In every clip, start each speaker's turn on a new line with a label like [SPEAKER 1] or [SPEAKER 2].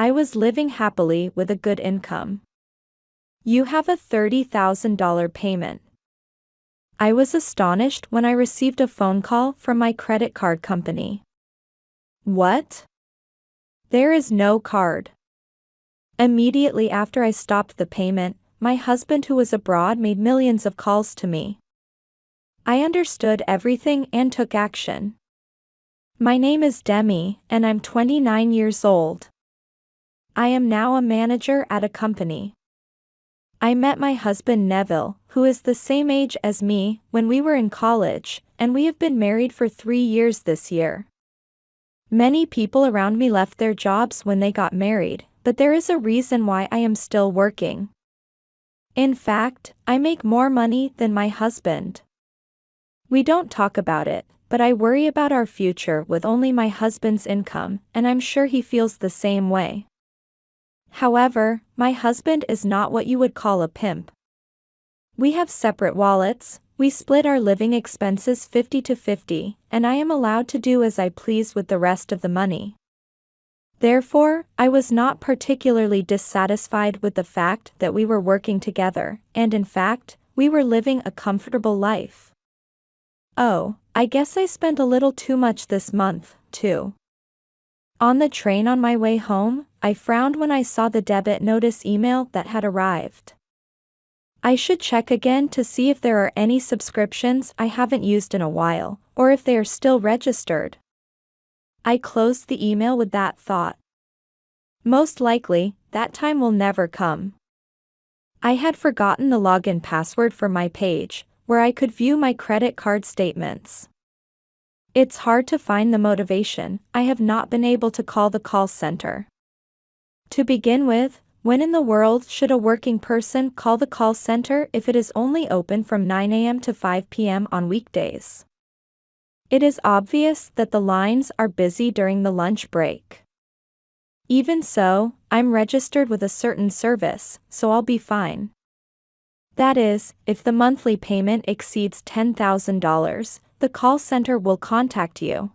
[SPEAKER 1] I was living happily with a good income. You have a $30,000 payment. I was astonished when I received a phone call from my credit card company. What? There is no card. Immediately after I stopped the payment, my husband who was abroad made millions of calls to me. I understood everything and took action. My name is Demi, and I'm 29 years old. I am now a manager at a company. I met my husband Neville, who is the same age as me, when we were in college, and we have been married for 3 years this year. Many people around me left their jobs when they got married, but there is a reason why I am still working. In fact, I make more money than my husband. We don't talk about it, but I worry about our future with only my husband's income, and I'm sure he feels the same way. However, my husband is not what you would call a pimp. We have separate wallets, we split our living expenses 50-50, and I am allowed to do as I please with the rest of the money. Therefore, I was not particularly dissatisfied with the fact that we were working together, and in fact, we were living a comfortable life. Oh, I guess I spent a little too much this month, too. On the train on my way home, I frowned when I saw the debit notice email that had arrived. I should check again to see if there are any subscriptions I haven't used in a while, or if they are still registered. I closed the email with that thought. Most likely, that time will never come. I had forgotten the login password for my page, where I could view my credit card statements. It's hard to find the motivation. I have not been able to call the call center. To begin with, when in the world should a working person call the call center if it is only open from 9 a.m. to 5 p.m. on weekdays? It is obvious that the lines are busy during the lunch break. Even so, I'm registered with a certain service, so I'll be fine. That is, if the monthly payment exceeds $10,000, the call center will contact you.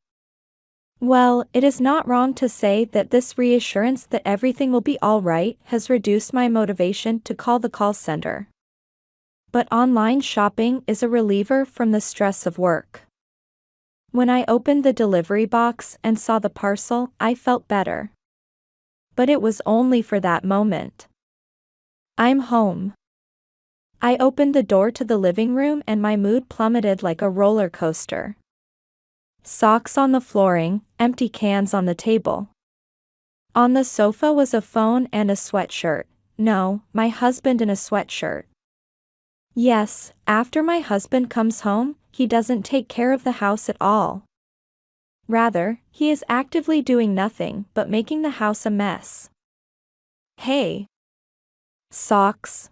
[SPEAKER 1] Well, it is not wrong to say that this reassurance that everything will be all right has reduced my motivation to call the call center. But online shopping is a reliever from the stress of work. When I opened the delivery box and saw the parcel, I felt better. But it was only for that moment. I'm home. I opened the door to the living room and my mood plummeted like a roller coaster. Socks on the flooring, empty cans on the table. On the sofa was a phone and a sweatshirt. No, my husband in a sweatshirt. Yes, after my husband comes home, he doesn't take care of the house at all. Rather, he is actively doing nothing but making the house a mess. Hey! Socks.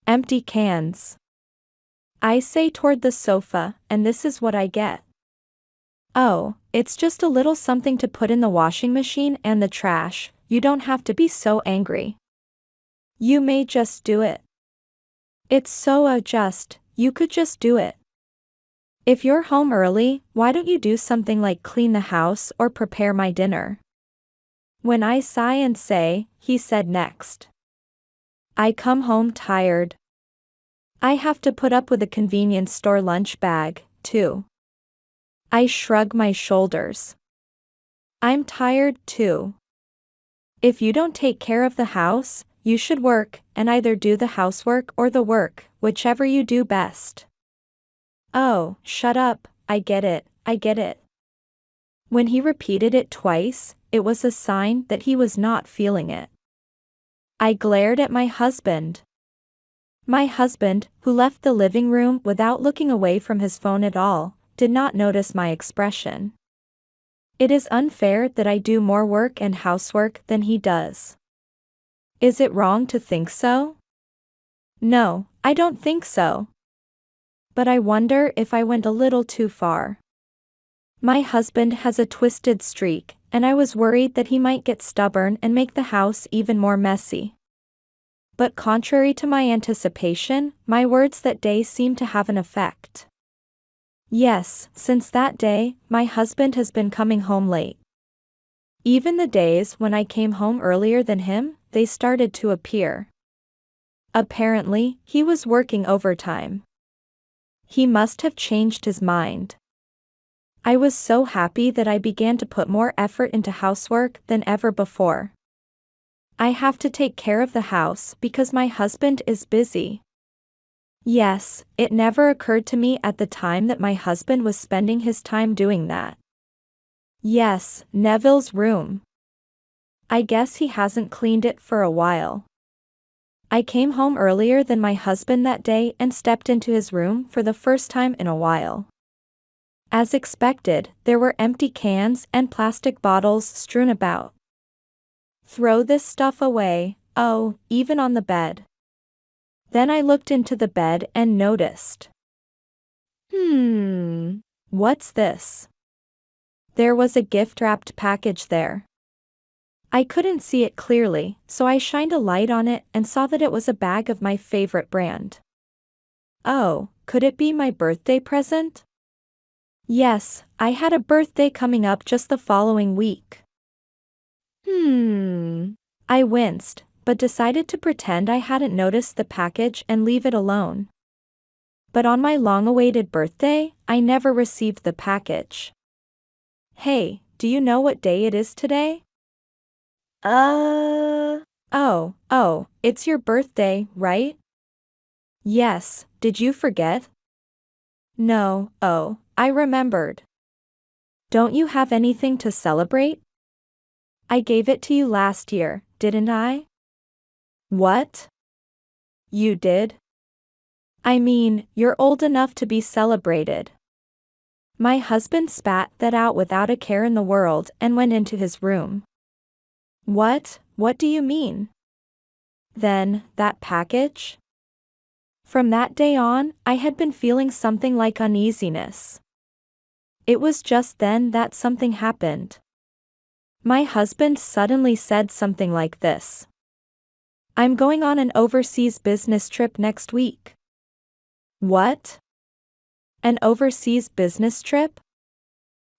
[SPEAKER 1] Empty cans. I say toward the sofa, and this is what I get. Oh, it's just a little something to put in the washing machine and the trash. You don't have to be so angry. You may just do it. It's so just, you could just do it. If you're home early, why don't you do something like clean the house or prepare my dinner? When I sigh and say, he said next. I come home tired. I have to put up with a convenience store lunch bag, too. I shrug my shoulders. I'm tired, too. If you don't take care of the house, you should work, and either do the housework or the work, whichever you do best. Oh, shut up, I get it, I get it. When he repeated it twice, it was a sign that he was not feeling it. I glared at my husband. My husband, who left the living room without looking away from his phone at all, did not notice my expression. It is unfair that I do more work and housework than he does. Is it wrong to think so? No, I don't think so. But I wonder if I went a little too far. My husband has a twisted streak, and I was worried that he might get stubborn and make the house even more messy. But contrary to my anticipation, my words that day seemed to have an effect. Yes, since that day, my husband has been coming home late. Even the days when I came home earlier than him, they started to appear. Apparently, he was working overtime. He must have changed his mind. I was so happy that I began to put more effort into housework than ever before. I have to take care of the house because my husband is busy. Yes, it never occurred to me at the time that my husband was spending his time doing that. Yes, Neville's room. I guess he hasn't cleaned it for a while. I came home earlier than my husband that day and stepped into his room for the first time in a while. As expected, there were empty cans and plastic bottles strewn about. Throw this stuff away, oh, even on the bed. Then I looked into the bed and noticed. What's this? There was a gift-wrapped package there. I couldn't see it clearly, so I shined a light on it and saw that it was a bag of my favorite brand. Oh, could it be my birthday present? Yes, I had a birthday coming up just the following week. I winced, but decided to pretend I hadn't noticed the package and leave it alone. But on my long-awaited birthday, I never received the package. Hey, do you know what day it is today? Oh, it's your birthday, right? Yes, did you forget? No, oh, I remembered. Don't you have anything to celebrate? I gave it to you last year, didn't I? What? You did? I mean, you're old enough to be celebrated. My husband spat that out without a care in the world and went into his room. What do you mean? Then, that package? From that day on, I had been feeling something like uneasiness. It was just then that something happened. My husband suddenly said something like this. I'm going on an overseas business trip next week. What? An overseas business trip?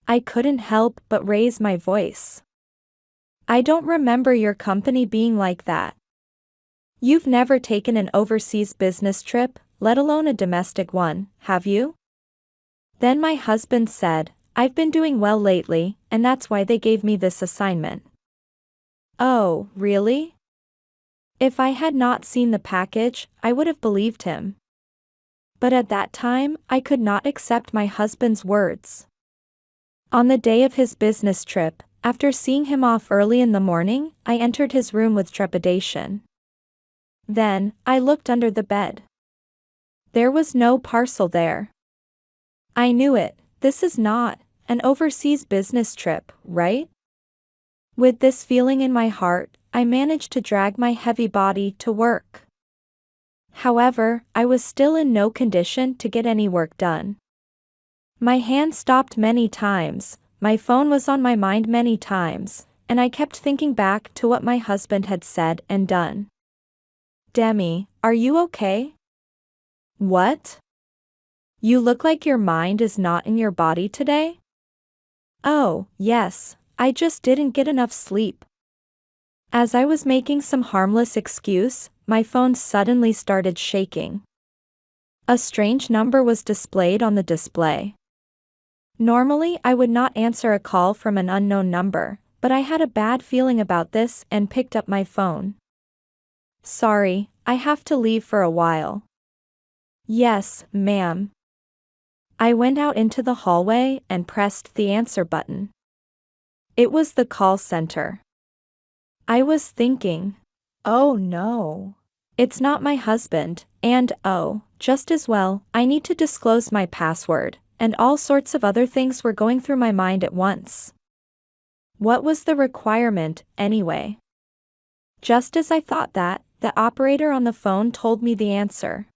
[SPEAKER 1] I couldn't help but raise my voice. I don't remember your company being like that. You've never taken an overseas business trip, let alone a domestic one, have you? Then my husband said, I've been doing well lately, and that's why they gave me this assignment. Oh, really? If I had not seen the package, I would have believed him. But at that time, I could not accept my husband's words. On the day of his business trip, after seeing him off early in the morning, I entered his room with trepidation. Then, I looked under the bed. There was no parcel there. I knew it, this is not an overseas business trip, right? With this feeling in my heart, I managed to drag my heavy body to work. However, I was still in no condition to get any work done. My hand stopped many times, my phone was on my mind many times, and I kept thinking back to what my husband had said and done. Demi, are you okay? What? You look like your mind is not in your body today? Oh, yes, I just didn't get enough sleep. As I was making some harmless excuse, my phone suddenly started shaking. A strange number was displayed on the display. Normally I would not answer a call from an unknown number, but I had a bad feeling about this and picked up my phone. Sorry, I have to leave for a while. Yes, ma'am. I went out into the hallway and pressed the answer button. It was the call center. I was thinking, oh no. It's not my husband, and oh, just as well, I need to disclose my password, and all sorts of other things were going through my mind at once. What was the requirement, anyway? Just as I thought that, the operator on the phone told me the answer.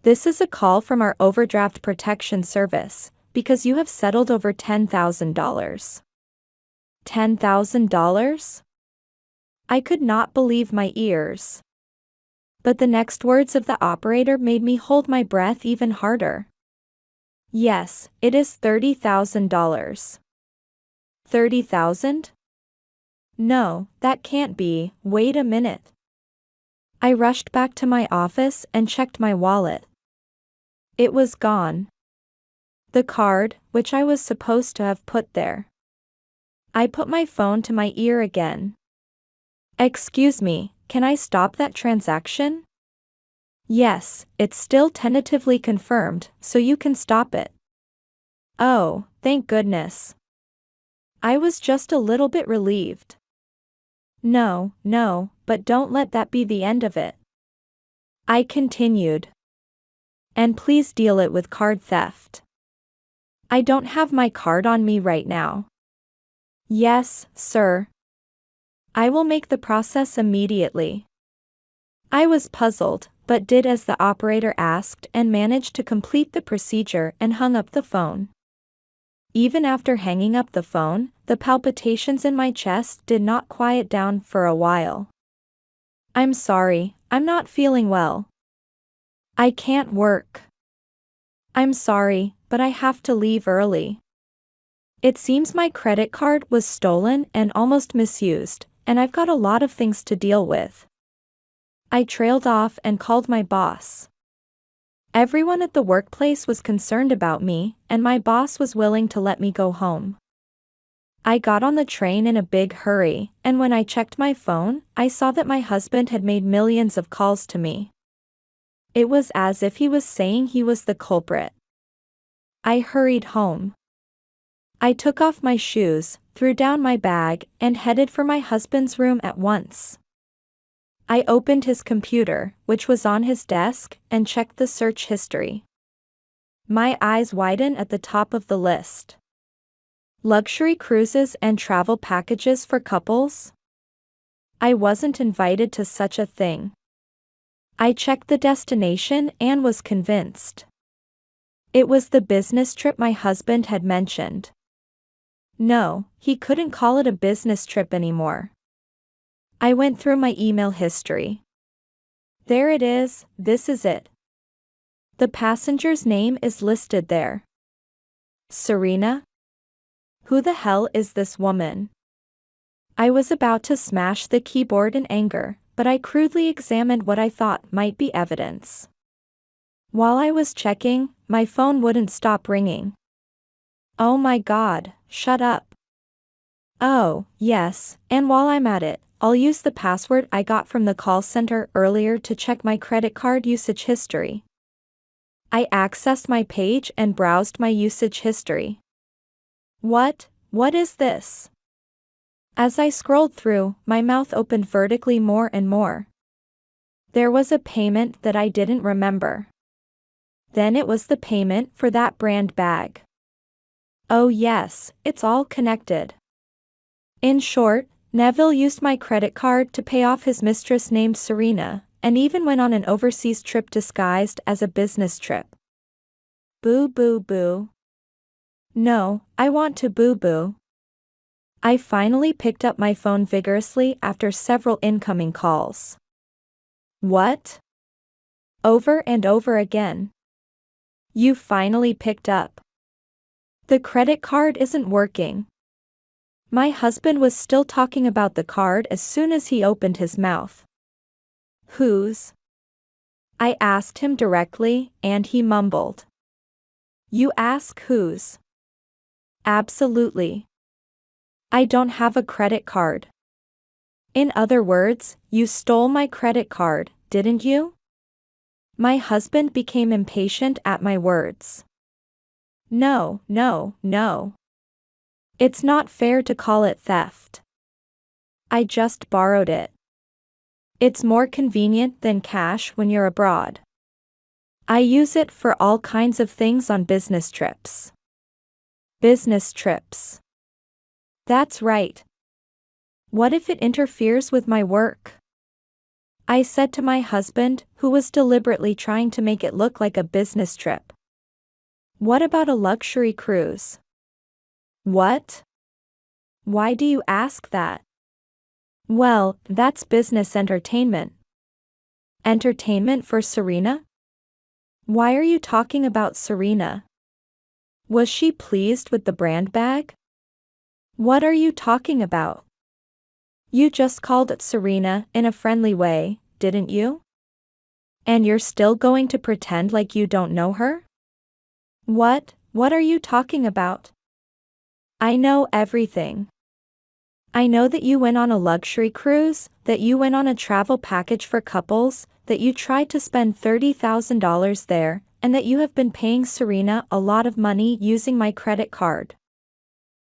[SPEAKER 1] This is a call from our overdraft protection service, because you have settled over $10,000. $10,000? I could not believe my ears. But the next words of the operator made me hold my breath even harder. Yes, it is $30,000. $30,000? No, that can't be, wait a minute. I rushed back to my office and checked my wallet. It was gone. The card, which I was supposed to have put there. I put my phone to my ear again. Excuse me, can I stop that transaction? Yes, it's still tentatively confirmed, so you can stop it. Oh, thank goodness. I was just a little bit relieved. No, but don't let that be the end of it. I continued. And please deal it with card theft. I don't have my card on me right now. Yes, sir. I will make the process immediately. I was puzzled, but did as the operator asked and managed to complete the procedure and hung up the phone. Even after hanging up the phone, the palpitations in my chest did not quiet down for a while. I'm sorry, I'm not feeling well. I can't work. I'm sorry, but I have to leave early. It seems my credit card was stolen and almost misused, and I've got a lot of things to deal with. I trailed off and called my boss. Everyone at the workplace was concerned about me, and my boss was willing to let me go home. I got on the train in a big hurry, and when I checked my phone, I saw that my husband had made millions of calls to me. It was as if he was saying he was the culprit. I hurried home. I took off my shoes, threw down my bag, and headed for my husband's room at once. I opened his computer, which was on his desk, and checked the search history. My eyes widened at the top of the list. Luxury cruises and travel packages for couples? I wasn't invited to such a thing. I checked the destination and was convinced. It was the business trip my husband had mentioned. No, he couldn't call it a business trip anymore. I went through my email history. There it is, this is it. The passenger's name is listed there. Serena? Who the hell is this woman? I was about to smash the keyboard in anger, but I crudely examined what I thought might be evidence. While I was checking, my phone wouldn't stop ringing. Oh my God, shut up. Oh, yes, and while I'm at it, I'll use the password I got from the call center earlier to check my credit card usage history. I accessed my page and browsed my usage history. What is this? As I scrolled through, my mouth opened vertically more and more. There was a payment that I didn't remember. Then it was the payment for that brand bag. Oh yes, it's all connected. In short, Neville used my credit card to pay off his mistress named Serena, and even went on an overseas trip disguised as a business trip. Boo boo boo. No, I want to boo boo. I finally picked up my phone vigorously after several incoming calls. What? Over and over again. You finally picked up. The credit card isn't working. My husband was still talking about the card as soon as he opened his mouth. Whose? I asked him directly, and he mumbled. You ask whose? Absolutely. I don't have a credit card. In other words, you stole my credit card, didn't you? My husband became impatient at my words. No. It's not fair to call it theft. I just borrowed it. It's more convenient than cash when you're abroad. I use it for all kinds of things on business trips. Business trips. That's right. What if it interferes with my work? I said to my husband, who was deliberately trying to make it look like a business trip. What about a luxury cruise? What? Why do you ask that? Well, that's business entertainment. Entertainment for Serena? Why are you talking about Serena? Was she pleased with the brand bag? What are you talking about? You just called Serena in a friendly way, didn't you? And you're still going to pretend like you don't know her? What are you talking about? I know everything. I know that you went on a luxury cruise, that you went on a travel package for couples, that you tried to spend $30,000 there, and that you have been paying Serena a lot of money using my credit card.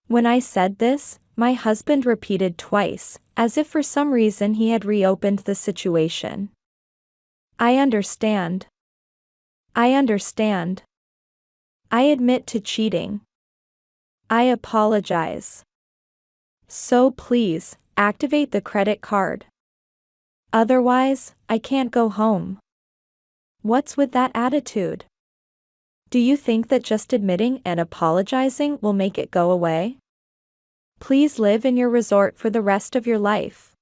[SPEAKER 1] When I said this, my husband repeated twice, as if for some reason he had reopened the situation. I understand. I understand. I admit to cheating. I apologize. So please, activate the credit card. Otherwise, I can't go home. What's with that attitude? Do you think that just admitting and apologizing will make it go away? Please live in your resort for the rest of your life.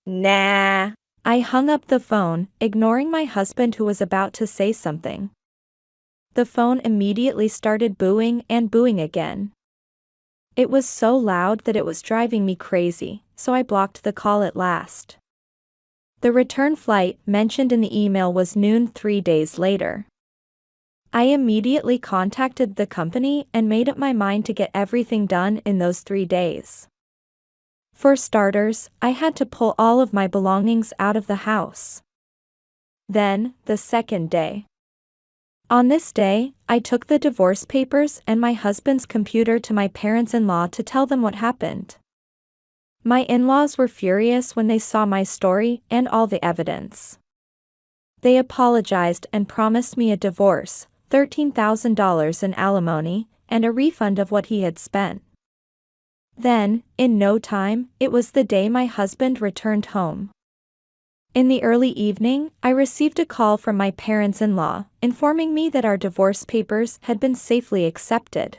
[SPEAKER 2] Nah.
[SPEAKER 1] I hung up the phone, ignoring my husband who was about to say something. The phone immediately started booing and booing again. It was so loud that it was driving me crazy, so I blocked the call at last. The return flight mentioned in the email was noon 3 days later. I immediately contacted the company and made up my mind to get everything done in those 3 days. For starters, I had to pull all of my belongings out of the house. Then, the second day. On this day, I took the divorce papers and my husband's computer to my parents-in-law to tell them what happened. My in-laws were furious when they saw my story and all the evidence. They apologized and promised me a divorce, $13,000 in alimony, and a refund of what he had spent. Then, in no time, it was the day my husband returned home. In the early evening, I received a call from my parents-in-law, informing me that our divorce papers had been safely accepted.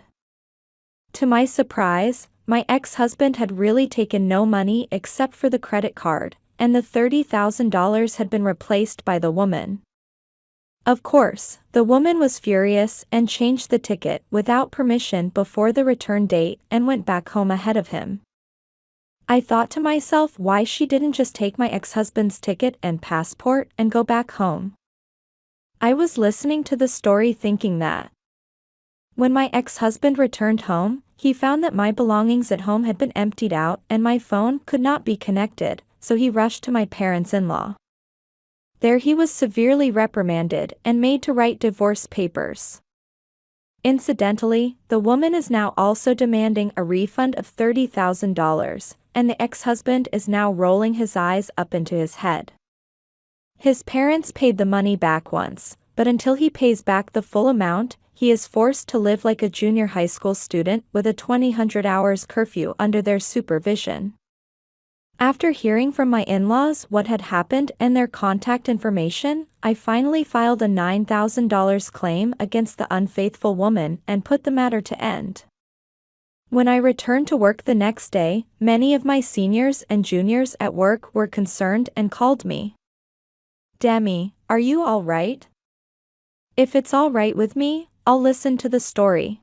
[SPEAKER 1] To my surprise, my ex-husband had really taken no money except for the credit card, and the $30,000 had been replaced by the woman. Of course, the woman was furious and changed the ticket without permission before the return date and went back home ahead of him. I thought to myself why she didn't just take my ex-husband's ticket and passport and go back home. I was listening to the story thinking that. When my ex-husband returned home, he found that my belongings at home had been emptied out and my phone could not be connected, so he rushed to my parents-in-law. There he was severely reprimanded and made to write divorce papers. Incidentally, the woman is now also demanding a refund of $30,000, and the ex-husband is now rolling his eyes up into his head. His parents paid the money back once, but until he pays back the full amount, he is forced to live like a junior high school student with a 200 hours curfew under their supervision. After hearing from my in-laws what had happened and their contact information, I finally filed a $9,000 claim against the unfaithful woman and put the matter to end. When I returned to work the next day, many of my seniors and juniors at work were concerned and called me. "Demi, are you all right?" "If it's all right with me, I'll listen to the story."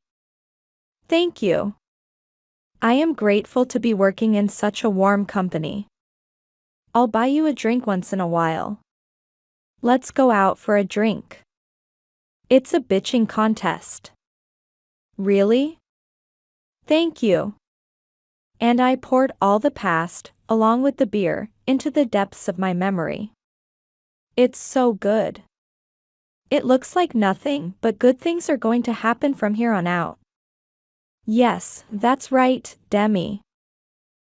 [SPEAKER 1] "Thank you. I am grateful to be working in such a warm company. I'll buy you a drink once in a while. Let's go out for a drink." "It's a bitching contest." "Really? Thank you." And I poured all the past, along with the beer, into the depths of my memory. It's so good. It looks like nothing but good things are going to happen from here on out. Yes, that's right, Demi.